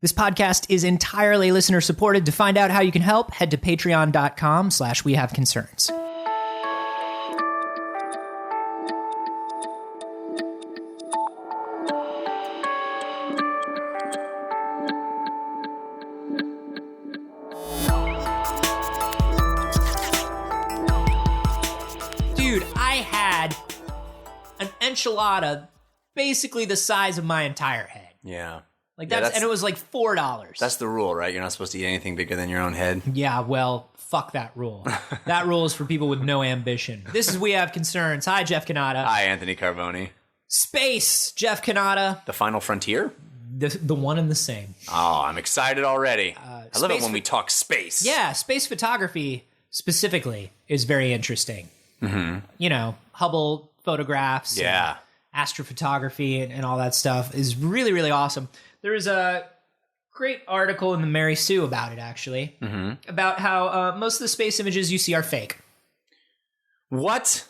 This podcast is entirely listener supported. To find out how you can help, head to patreon.com/wehaveconcerns. Dude, I had an enchilada basically the size of my entire head. Yeah. Like that's and it was like $4. That's the rule, right? You're not supposed to eat anything bigger than your own head. Yeah, well, fuck that rule. That rule is for people with no ambition. This is We Have Concerns. Hi, Jeff Cannata. Hi, Anthony Carboni. Space, Jeff Cannata. The Final Frontier? The one and the same. Oh, I'm excited already. I love it when we talk space. Yeah, space photography specifically is very interesting. Mm-hmm. You know, Hubble photographs. Yeah. Astrophotography and all that stuff is really, really awesome. There is a great article in the Mary Sue about it, actually, about how most of the space images you see are fake. What?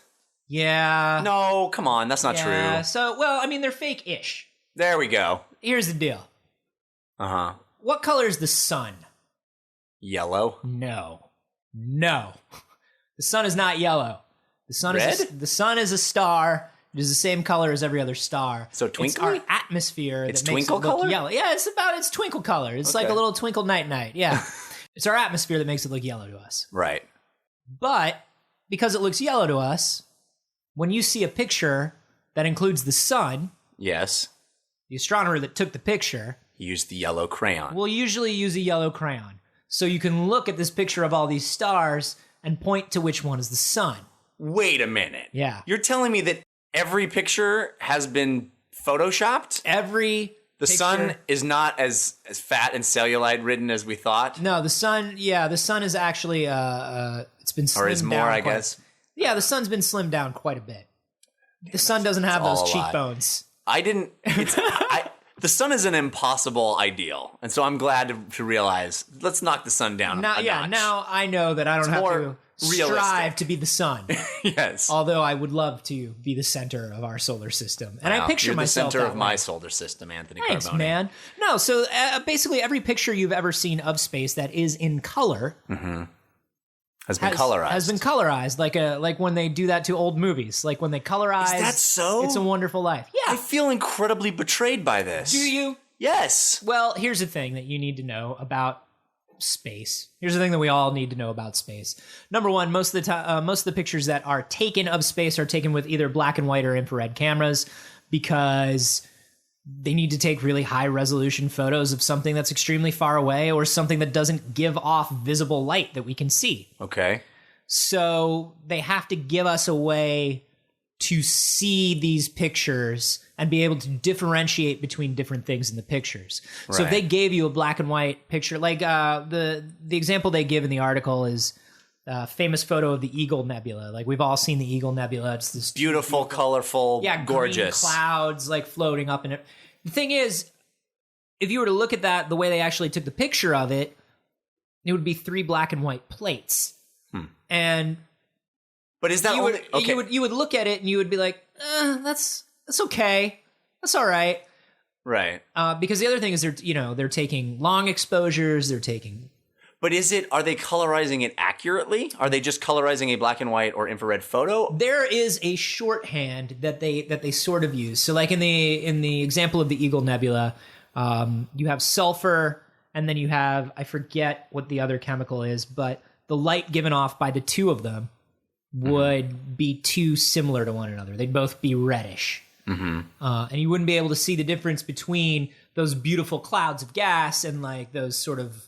Yeah. No, come on. That's not true. So, well, I mean, they're fake-ish. There we go. Here's the deal. Uh-huh. What color is the sun? Yellow? No. The sun is not yellow. The sun Red? The sun is a star. It is the same color as every other star. So twinkly? It's our atmosphere It's that makes twinkle it look color? yellow. Yeah, it's twinkle color. It's like a little twinkle night. Yeah. It's our atmosphere that makes it look yellow to us. Right. But because it looks yellow to us, when you see a picture that includes the sun, Yes. the astronomer that took the picture Use the yellow crayon. will usually use a yellow crayon. So you can look at this picture of all these stars and point to which one is the sun. Wait a minute. Yeah. You're telling me that every picture has been photoshopped? The sun is not as fat and cellulite ridden as we thought? No, the sun is actually it's been slimmed down. Or is more, I guess. Yeah, the sun's been slimmed down quite a bit. The sun doesn't have those cheekbones. The sun is an impossible ideal, and so I'm glad to realize, let's knock the sun down a notch. Now I know that I don't have to strive realistic. to be the sun. Yes. Although I would love to be the center of our solar system. And I picture you're myself the center that of way. my solar system, Anthony Thanks, Carboni. man. No, so basically every picture you've ever seen of space that is in color Has been colorized. Has been colorized, like when they do that to old movies, like when they colorize. Is that so? It's a Wonderful Life. Yeah. I feel incredibly betrayed by this. Do you? Yes. Well, here's the thing that you need to know about space. Here's the thing that we all need to know about space. Number one, most of the pictures that are taken of space are taken with either black and white or infrared cameras because they need to take really high resolution photos of something that's extremely far away or something that doesn't give off visible light that we can see. Okay. So they have to give us a way to see these pictures and be able to differentiate between different things in the pictures. So if they gave you a black and white picture, like the example they give in the article is a famous photo of the Eagle Nebula. Like we've all seen the Eagle Nebula. It's this beautiful, colorful, gorgeous green clouds like floating up in it. The thing is, if you were to look at that the way they actually took the picture of it, it would be 3 black and white plates. And but is that you would look at it and you would be like, that's okay. That's all right. Right. Because the other thing is they're taking long exposures, they're taking. But are they colorizing it accurately? Are they just colorizing a black and white or infrared photo? There is a shorthand that they sort of use. So like in the example of the Eagle Nebula, you have sulfur and then you have, I forget what the other chemical is, but the light given off by the two of them would be too similar to one another. They'd both be reddish. And you wouldn't be able to see the difference between those beautiful clouds of gas and like those sort of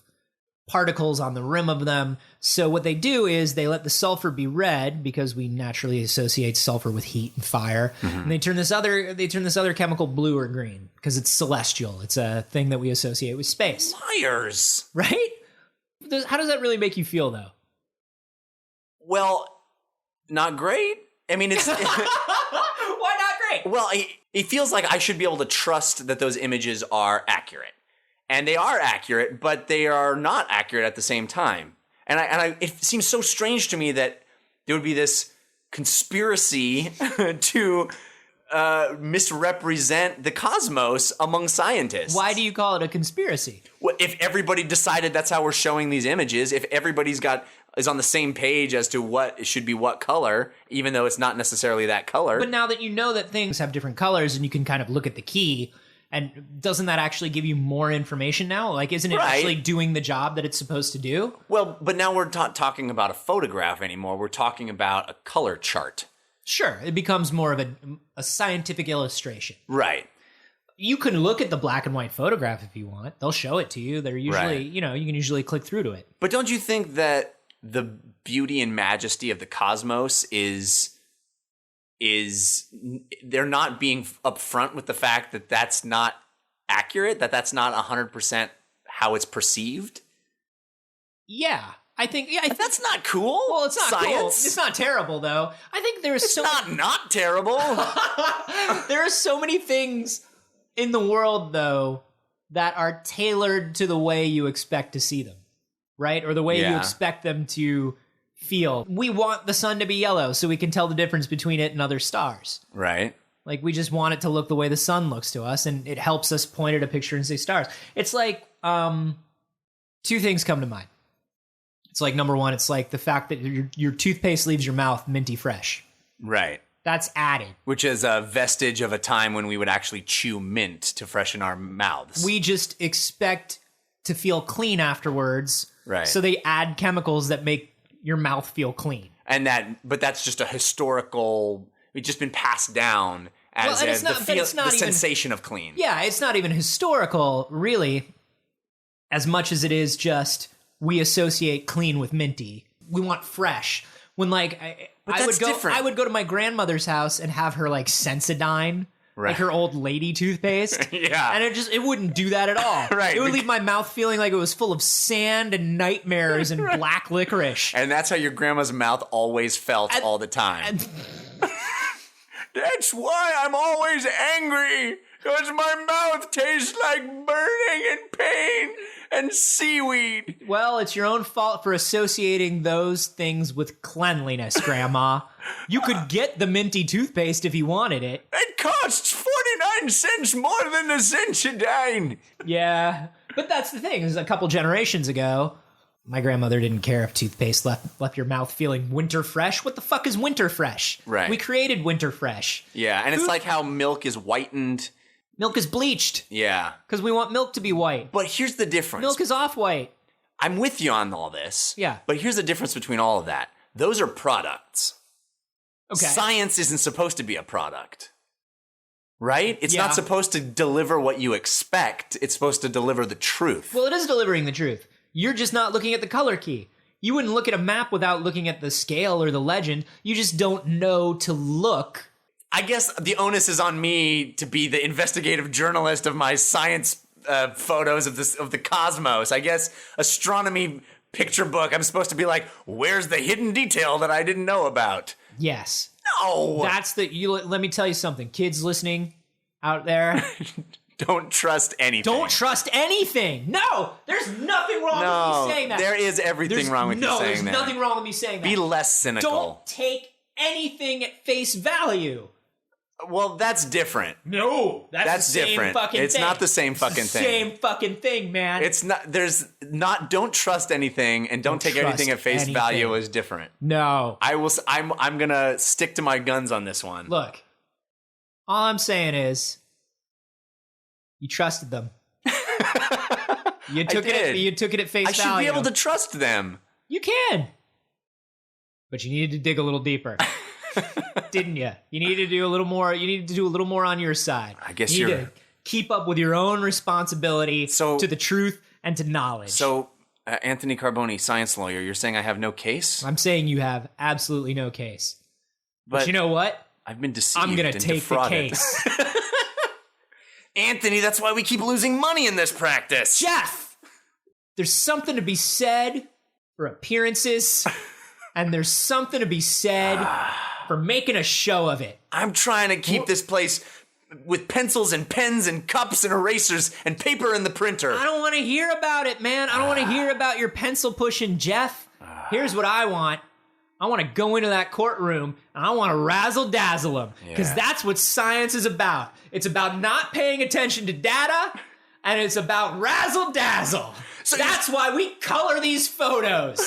particles on the rim of them. So what they do is they let the sulfur be red because we naturally associate sulfur with heat and fire. And they turn this other chemical blue or green because it's celestial. It's a thing that we associate with space. Liars. Right? How does that really make you feel though? Well, not great. I mean, it's... Why not great? Well, it feels like I should be able to trust that those images are accurate. And they are accurate, but they are not accurate at the same time. And it seems so strange to me that there would be this conspiracy to misrepresent the cosmos among scientists. Why do you call it a conspiracy? Well, if everybody decided that's how we're showing these images, if everybody's is on the same page as to what should be what color, even though it's not necessarily that color. But now that you know that things have different colors and you can kind of look at the key, and doesn't that actually give you more information now? Like, isn't it actually doing the job that it's supposed to do? Well, but now we're not talking about a photograph anymore. We're talking about a color chart. Sure, it becomes more of a scientific illustration. Right. You can look at the black and white photograph if you want. They'll show it to you. They're usually, you can usually click through to it. But don't you think that the beauty and majesty of the cosmos is they're not being upfront with the fact that that's not accurate, that that's not 100% how it's perceived? Yeah. I think that's not cool. Well, it's not Science. cool. It's not terrible, though. I think there's It's not terrible. there are so many things in the world, though, that are tailored to the way you expect to see them, right? Or the way you expect them to feel. We want the sun to be yellow so we can tell the difference between it and other stars. Right. Like, we just want it to look the way the sun looks to us, and it helps us point at a picture and say stars. It's like, two things come to mind. It's like, number one, it's like the fact that your toothpaste leaves your mouth minty fresh. Right. That's added. Which is a vestige of a time when we would actually chew mint to freshen our mouths. We just expect to feel clean afterwards. Right. So they add chemicals that make your mouth feel clean. But that's just a historical, it's just been passed down as the sensation of clean. Yeah, it's not even historical, really, as much as it is just we associate clean with minty. We want fresh. When I would go to my grandmother's house and have her like Sensodyne, like her old lady toothpaste. Yeah. And it wouldn't do that at all. Right. It would leave my mouth feeling like it was full of sand and nightmares and black licorice. And that's how your grandma's mouth always felt all the time. That's why I'm always angry. Because my mouth tastes like burning and pain and seaweed. Well, it's your own fault for associating those things with cleanliness, Grandma. You could get the minty toothpaste if you wanted it. It costs 49 cents more than the Sensodyne. Yeah, but that's the thing. Is a couple generations ago, my grandmother didn't care if toothpaste left your mouth feeling winter fresh. What the fuck is winter fresh? Right. We created winter fresh. Yeah, and it's like how milk is whitened. Milk is bleached. Yeah. Because we want milk to be white. But here's the difference. Milk is off-white. I'm with you on all this. Yeah. But here's the difference between all of that. Those are products. Okay. Science isn't supposed to be a product. Right? It's not supposed to deliver what you expect. It's supposed to deliver the truth. Well, it is delivering the truth. You're just not looking at the color key. You wouldn't look at a map without looking at the scale or the legend. You just don't know to look. I guess the onus is on me to be the investigative journalist of my science photos of the cosmos. I guess astronomy picture book, I'm supposed to be like, where's the hidden detail that I didn't know about? Yes. No! Let me tell you something. Kids listening out there. Don't trust anything. Don't trust anything. No! There's nothing wrong with me saying that. There is everything wrong with you saying that. No, there's nothing wrong with me saying that. Be less cynical. Don't take anything at face value. Well, that's different. No, that's the same different. Fucking it's thing. Not the same fucking thing. Same fucking thing, man. It's not. There's not. Don't trust anything, and don't take anything at face value as different. No, I will. I'm gonna stick to my guns on this one. Look, all I'm saying is, you trusted them. You took it. You took it at face value. I should be able to trust them. You can, but you needed to dig a little deeper. Didn't you? You needed to do a little more. You needed to do a little more on your side. I guess you need to keep up with your own responsibility to the truth and to knowledge. So, Anthony Carboni, science lawyer, you're saying I have no case? I'm saying you have absolutely no case. But you know what? I've been deceived. I'm going to take defrauded. the case. Anthony, that's why we keep losing money in this practice. Jeff, there's something to be said for appearances, and there's something to be said for making a show of it. I'm trying to keep this place with pencils and pens and cups and erasers and paper in the printer. I don't want to hear about it, man. I don't want to hear about your pencil pushing, Jeff. Here's what I want. I want to go into that courtroom and I want to razzle dazzle them because Yeah. that's what science is about. It's about not paying attention to data and it's about razzle dazzle. So that's why we color these photos.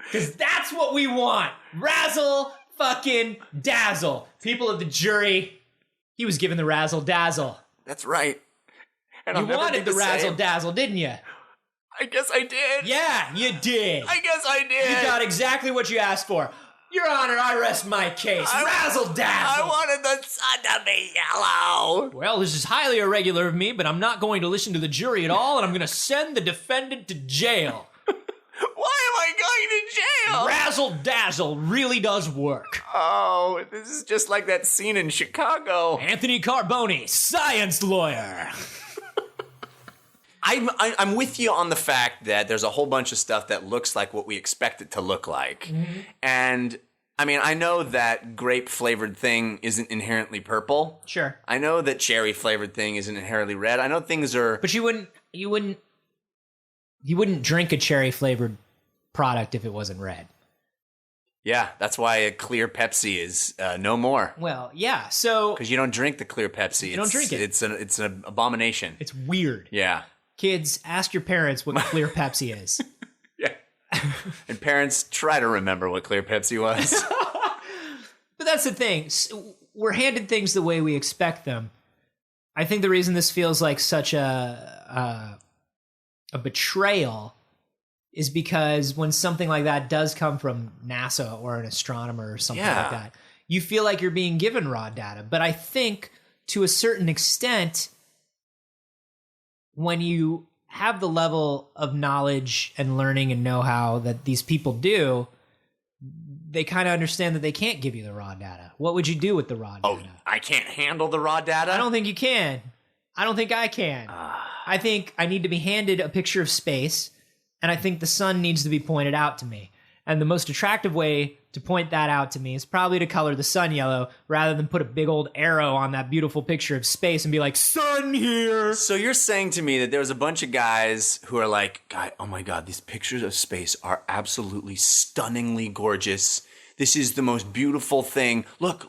Because that's what we want. Razzle fucking dazzle. People of the jury, he was given the razzle dazzle. That's right. And You I'll never wanted get the razzle same. dazzle, didn't you? I guess I did. Yeah, you did. I guess I did. You got exactly what you asked for. Your Honor, I rest my case. Razzle dazzle. I wanted the sun to be yellow. Well, this is highly irregular of me, but I'm not going to listen to the jury at all, and I'm going to send the defendant to jail. Why am I going to jail? Razzle dazzle really does work. Oh, this is just like that scene in Chicago. Anthony Carboni, science lawyer. I'm with you on the fact that there's a whole bunch of stuff that looks like what we expect it to look like. Mm-hmm. And I mean, I know that grape flavored thing isn't inherently purple. Sure. I know that cherry flavored thing isn't inherently red. I know things are. But you wouldn't drink a cherry flavored product if it wasn't red. Yeah, that's why a clear Pepsi is no more. Well, yeah. So Because you don't drink the clear Pepsi. You don't drink it. It's an abomination. it's weird. Yeah. Kids, ask your parents what clear Pepsi is. Yeah. And parents, try to remember what clear Pepsi was. But that's the thing. We're handed things the way we expect them. I think the reason this feels like such a betrayal is because when something like that does come from NASA or an astronomer or something Yeah. like that, you feel like you're being given raw data. But I think to a certain extent, when you have the level of knowledge and learning and know-how that these people do, they kind of understand that they can't give you the raw data. What would you do with the raw data? Oh, I can't handle the raw data? I don't think you can. I don't think I can. I think I need to be handed a picture of space, and I think the sun needs to be pointed out to me. And the most attractive way to point that out to me is probably to color the sun yellow rather than put a big old arrow on that beautiful picture of space and be like, sun here. So you're saying to me that there's a bunch of guys who are like, oh my God, these pictures of space are absolutely stunningly gorgeous. This is the most beautiful thing. Look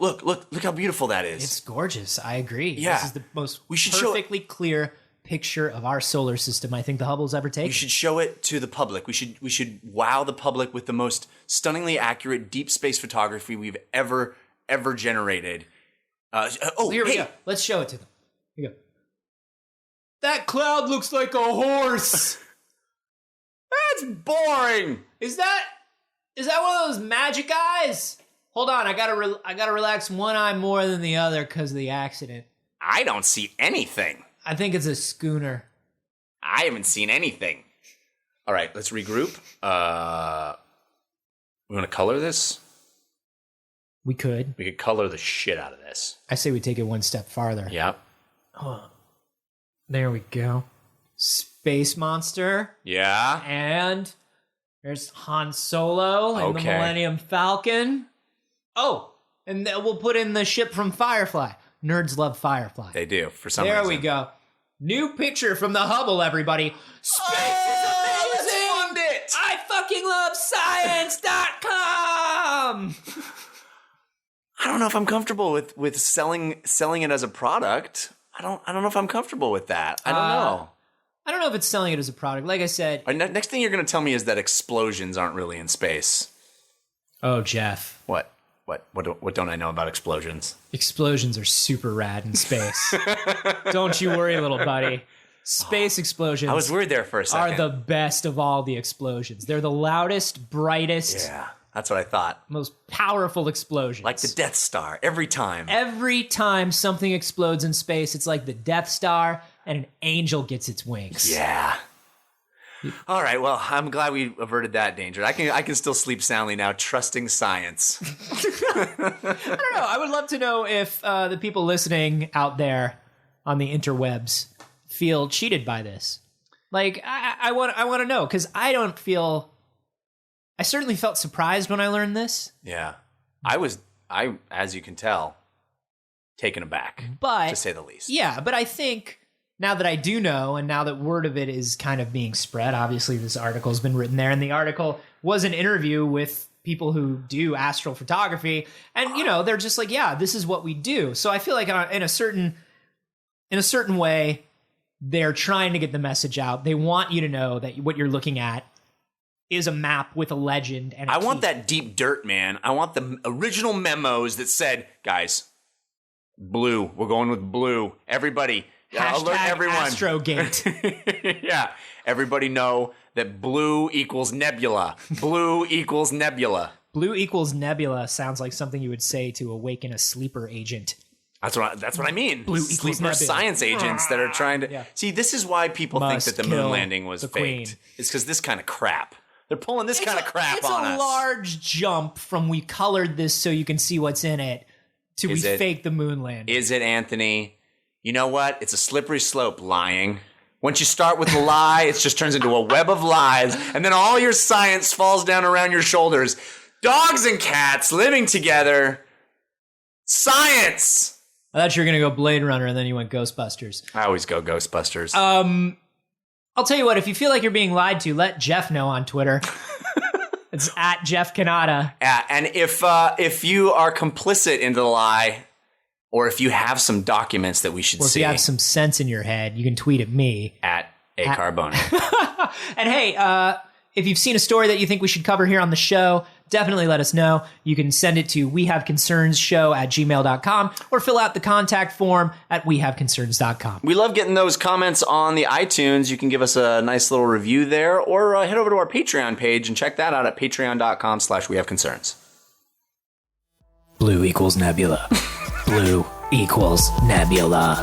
how beautiful that is. It's gorgeous. I agree. Yeah. This is the most We should show it. perfectly clear picture of our solar system I think the Hubble's ever taken. We should show it to the public. We should wow the public with the most stunningly accurate deep space photography we've ever generated. Here we go. Let's show it to them. Here we go. That cloud looks like a horse. That's boring. Is that one of those magic eyes? Hold on, I gotta relax one eye more than the other because of the accident. I don't see anything. I think it's a schooner. I haven't seen anything. All right, let's regroup. We want to color this? We could. We could color the shit out of this. I say we take it one step farther. Yep. There we go. Space monster. Yeah. And there's Han Solo and the Okay. Millennium Falcon. Oh, and we'll put in the ship from Firefly. Nerds love Firefly. They do, for some There reason. we go. New picture from the Hubble, everybody. Space Oh, is let's amazing! fund it! I fucking love science.com! I don't know if I'm comfortable with selling it as a product. I don't know if I'm comfortable with that. I don't know. I don't know if it's selling it as a product. Like I said. Next thing you're going to tell me is that explosions aren't really in space. Oh, Jeff. What don't I know about explosions? Explosions are super rad in space. Don't you worry, little buddy. Space explosions I was worried there for a are second. the best of all the explosions. They're the loudest, brightest, Yeah, that's what I thought. most powerful explosions. Like the Death Star, every time. Every time something explodes in space, it's like the Death Star and an angel gets its wings. Yeah. All right, well, I'm glad we averted that danger. I can still sleep soundly now, trusting science. I don't know. I would love to know if the people listening out there on the interwebs feel cheated by this. Like, I want to know, because I don't feel... I certainly felt surprised when I learned this. Yeah. I, as you can tell, taken aback, But to say the least. yeah, but I think now that I do know, and now that word of it is kind of being spread, obviously this article's been written there, and the article was an interview with people who do astral photography, and they're just like, yeah, this is what we do. So I feel like in a certain way, they're trying to get the message out. They want you to know that what you're looking at is a map with a legend. And I want that deep dirt, man. I want the original memos that said, guys, blue. We're going with blue. Everybody, alert everyone. Astrogate. Yeah. Everybody know that blue equals nebula. Blue equals nebula. Blue equals nebula sounds like something you would say to awaken a sleeper agent. That's what I mean. Blue equals Sleeper nebula. Science agents that are trying to... Yeah. See, this is why people Must think that the moon kill landing was the faked. queen. It's because this kind of crap. They're pulling this kind of crap on us. It's a large jump from we colored this so you can see what's in it to we fake the moon landing. Is it, Anthony? You know what? It's a slippery slope, lying. Once you start with a lie, it just turns into a web of lies, and then all your science falls down around your shoulders. Dogs and cats living together. Science! I thought you were going to go Blade Runner, and then you went Ghostbusters. I always go Ghostbusters. I'll tell you what, if you feel like you're being lied to, let Jeff know on Twitter. It's at Jeff Kanata. Yeah, and if you are complicit into the lie, or if you have some documents that we should Or if see, you have some sense in your head, you can tweet at me. at A Carbone. And hey, if you've seen a story that you think we should cover here on the show, definitely let us know. You can send it to wehaveconcerns@gmail.com or fill out the contact form at wehaveconcerns.com. We love getting those comments on the iTunes. You can give us a nice little review there, or head over to our Patreon page and check that out at patreon.com/wehaveconcerns. Blue equals nebula. Blue equals nebula.